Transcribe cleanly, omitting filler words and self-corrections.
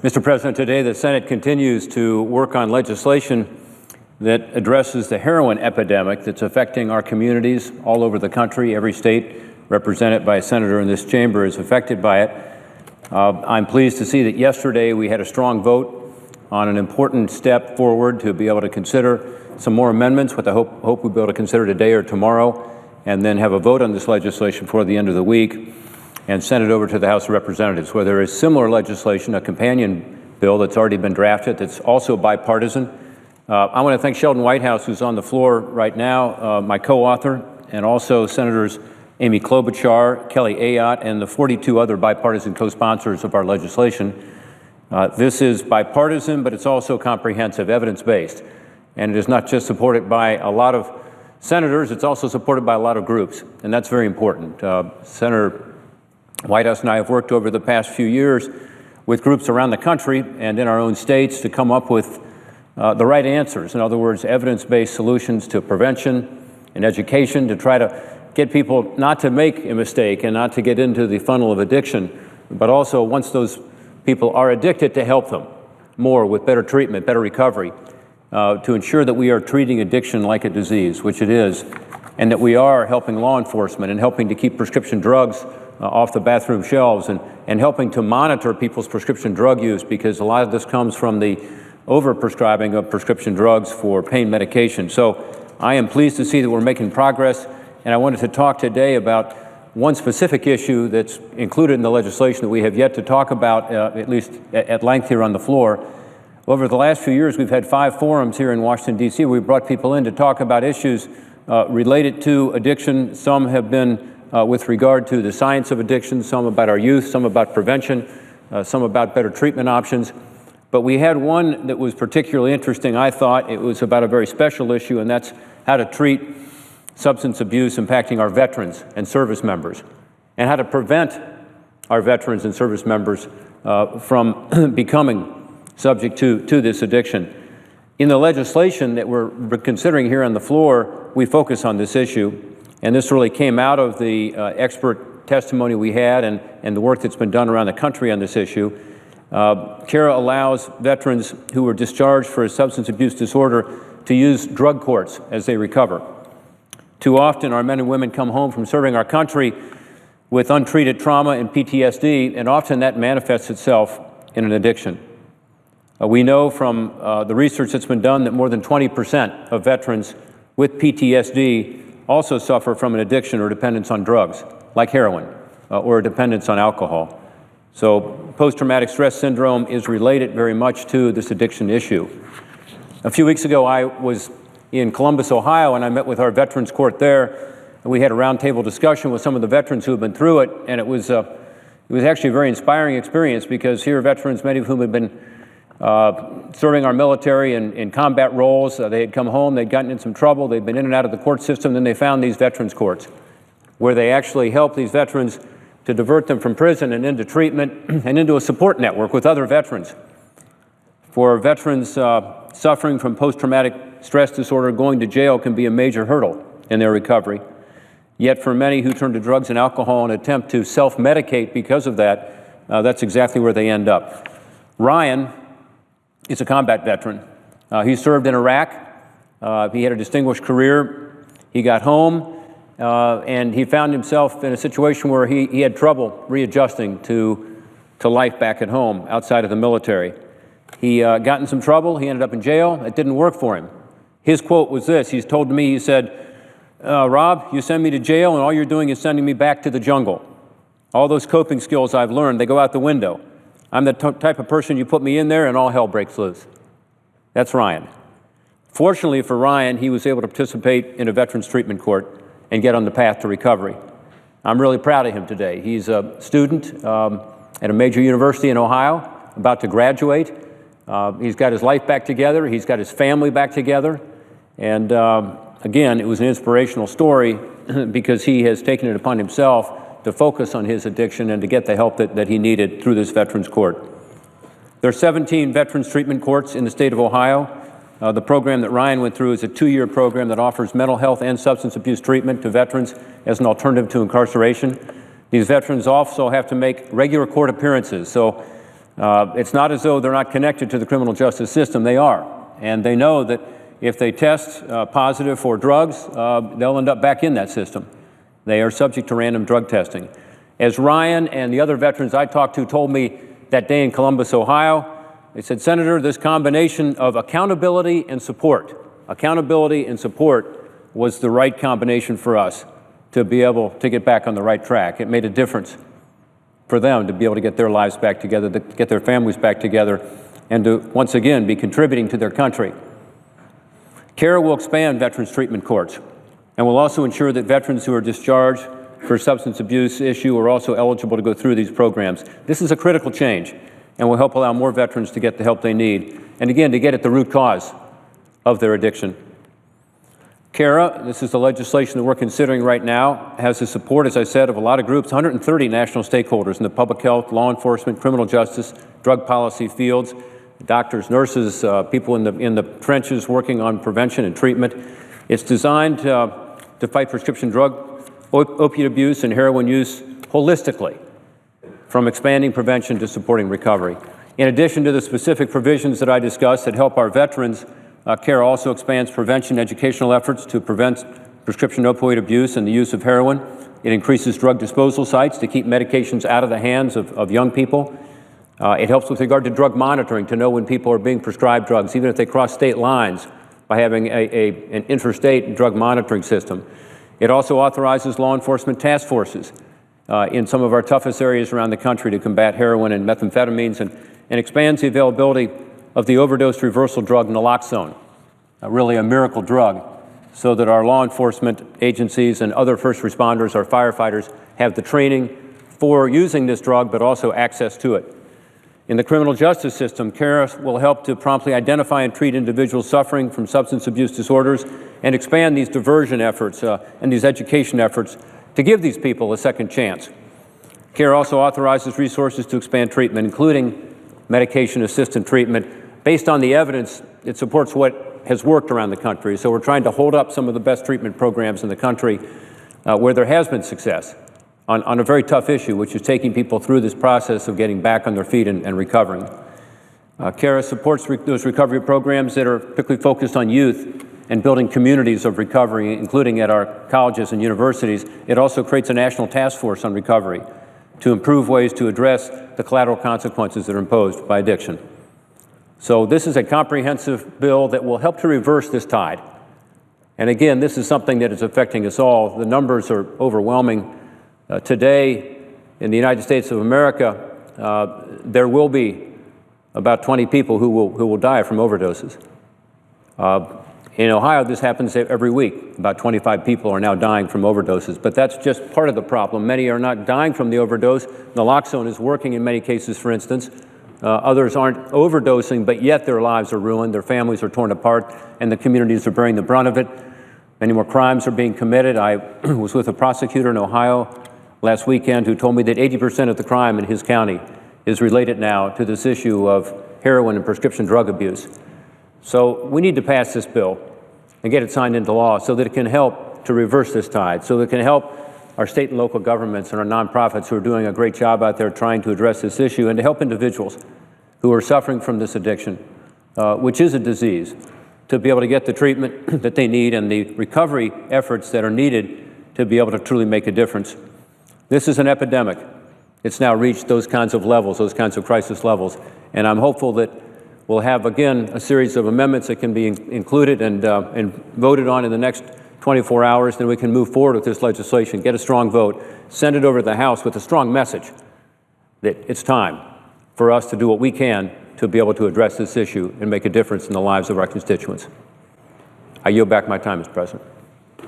Mr. President, today the Senate continues to work on legislation that addresses the heroin epidemic that's affecting our communities all over the country. Every state represented by a senator in this chamber is affected by it. I'm pleased to see that yesterday we had a strong vote on an important step forward to be able to consider some more amendments, which I hope we'll be able to consider today or tomorrow, and then have a vote on this legislation before the end of the week and send it over to the House of Representatives, where there is similar legislation, a companion bill that's already been drafted that's also bipartisan. I want to thank Sheldon Whitehouse, who's on the floor right now, my co-author, and also Senators Amy Klobuchar, Kelly Ayotte, and the 42 other bipartisan co-sponsors of our legislation. This is bipartisan, but it's also comprehensive, evidence-based. And it is not just supported by a lot of senators, it's also supported by a lot of groups, and that's very important. Senator Whitehouse and I have worked over the past few years with groups around the country and in our own states to come up with the right answers. In other words, evidence-based solutions to prevention and education to try to get people not to make a mistake and not to get into the funnel of addiction, but also once those people are addicted, to help them more with better treatment, better recovery, to ensure that we are treating addiction like a disease, which it is, and that we are helping law enforcement and helping to keep prescription drugs off the bathroom shelves and helping to monitor people's prescription drug use, because a lot of this comes from the overprescribing of prescription drugs for pain medication. So I am pleased to see that we're making progress, and I wanted to talk today about one specific issue that's included in the legislation that we have yet to talk about, at least at length here on the floor. Over the last few years, we've had 5 forums here in Washington, D.C. We've brought people in to talk about issues related to addiction. Some have been with regard to the science of addiction, some about our youth, some about prevention, some about better treatment options. But we had one that was particularly interesting, I thought. It was about a very special issue, and that's how to treat substance abuse impacting our veterans and service members, and how to prevent our veterans and service members from becoming subject to this addiction. In the legislation that we're considering here on the floor, we focus on this issue. And this really came out of the expert testimony we had and the work that's been done around the country on this issue. CARA allows veterans who were discharged for a substance abuse disorder to use drug courts as they recover. Too often, our men and women come home from serving our country with untreated trauma and PTSD, and often that manifests itself in an addiction. We know from the research that's been done that more than 20% of veterans with PTSD also suffer from an addiction or dependence on drugs, like heroin, or a dependence on alcohol. So post-traumatic stress syndrome is related very much to this addiction issue. A few weeks ago, I was in Columbus, Ohio, and I met with our Veterans Court there. And we had a roundtable discussion with some of the veterans who have been through it, and it was actually a very inspiring experience, because here are veterans, many of whom have been serving our military in combat roles. They had come home, they'd gotten in some trouble, they'd been in and out of the court system, then they found these veterans courts, where they actually help these veterans to divert them from prison and into treatment and into a support network with other veterans. For veterans suffering from post-traumatic stress disorder, going to jail can be a major hurdle in their recovery. Yet for many who turn to drugs and alcohol and attempt to self-medicate because of that, that's exactly where they end up. Ryan is a combat veteran. He served in Iraq. He had a distinguished career. He got home, and he found himself in a situation where he had trouble readjusting to life back at home outside of the military. He got in some trouble. He ended up in jail. It didn't work for him. His quote was this. He's told me, he said, Rob, you send me to jail, and all you're doing is sending me back to the jungle. All those coping skills I've learned, they go out the window. I'm the type of person you put me in there and all hell breaks loose. That's Ryan. Fortunately for Ryan, he was able to participate in a veterans treatment court and get on the path to recovery. I'm really proud of him today. He's a student at a major university in Ohio, about to graduate. He's got his life back together. He's got his family back together. And again, it was an inspirational story because he has taken it upon himself to focus on his addiction and to get the help that he needed through this Veterans Court. There are 17 veterans treatment courts in the state of Ohio. The program that Ryan went through is a 2-year program that offers mental health and substance abuse treatment to veterans as an alternative to incarceration. These veterans also have to make regular court appearances. So It's not as though they're not connected to the criminal justice system. They are. And they know that if they test positive for drugs, they'll end up back in that system. They are subject to random drug testing. As Ryan and the other veterans I talked to told me that day in Columbus, Ohio, they said, Senator, this combination of accountability and support was the right combination for us to be able to get back on the right track. It made a difference for them to be able to get their lives back together, to get their families back together, and to once again be contributing to their country. CARA will expand veterans treatment courts and will also ensure that veterans who are discharged for a substance abuse issue are also eligible to go through these programs. This is a critical change and will help allow more veterans to get the help they need, and again, to get at the root cause of their addiction. CARA, this is the legislation that we're considering right now, has the support, as I said, of a lot of groups, 130 national stakeholders in the public health, law enforcement, criminal justice, drug policy fields, doctors, nurses, people in the trenches working on prevention and treatment. It's designed to fight prescription drug, opiate abuse, and heroin use holistically, from expanding prevention to supporting recovery. In addition to the specific provisions that I discussed that help our veterans, CARA also expands prevention educational efforts to prevent prescription opioid abuse and the use of heroin. It increases drug disposal sites to keep medications out of the hands of young people. It helps with regard to drug monitoring to know when people are being prescribed drugs, even if they cross state lines, by having an interstate drug monitoring system. It also authorizes law enforcement task forces in some of our toughest areas around the country to combat heroin and methamphetamines, and expands the availability of the overdose reversal drug naloxone, really a miracle drug, so that our law enforcement agencies and other first responders, our firefighters, have the training for using this drug, but also access to it. In the criminal justice system, CARA will help to promptly identify and treat individuals suffering from substance abuse disorders and expand these diversion efforts and these education efforts to give these people a second chance. CARA also authorizes resources to expand treatment, including medication-assisted treatment. Based on the evidence, it supports what has worked around the country. So we're trying to hold up some of the best treatment programs in the country where there has been success on a very tough issue, which is taking people through this process of getting back on their feet and recovering. CARA supports those recovery programs that are particularly focused on youth and building communities of recovery, including at our colleges and universities. It also creates a national task force on recovery to improve ways to address the collateral consequences that are imposed by addiction. So this is a comprehensive bill that will help to reverse this tide. And again, this is something that is affecting us all. The numbers are overwhelming. Today, in the United States of America, there will be about 20 people who will die from overdoses. In Ohio, this happens every week. About 25 people are now dying from overdoses, but that's just part of the problem. Many are not dying from the overdose. Naloxone is working in many cases, for instance. Others aren't overdosing, but yet their lives are ruined, their families are torn apart, and the communities are bearing the brunt of it. Many more crimes are being committed. I was with a prosecutor in Ohio last weekend who told me that 80% of the crime in his county is related now to this issue of heroin and prescription drug abuse. So we need to pass this bill and get it signed into law so that it can help to reverse this tide, so that it can help our state and local governments and our nonprofits who are doing a great job out there trying to address this issue, and to help individuals who are suffering from this addiction, which is a disease, to be able to get the treatment that they need and the recovery efforts that are needed to be able to truly make a difference. This is an epidemic. It's now reached those kinds of levels, those kinds of crisis levels, and I'm hopeful that we'll have, again, a series of amendments that can be included and voted on in the next 24 hours. Then we can move forward with this legislation, get a strong vote, send it over to the House with a strong message that it's time for us to do what we can to be able to address this issue and make a difference in the lives of our constituents. I yield back my time, Mr. President.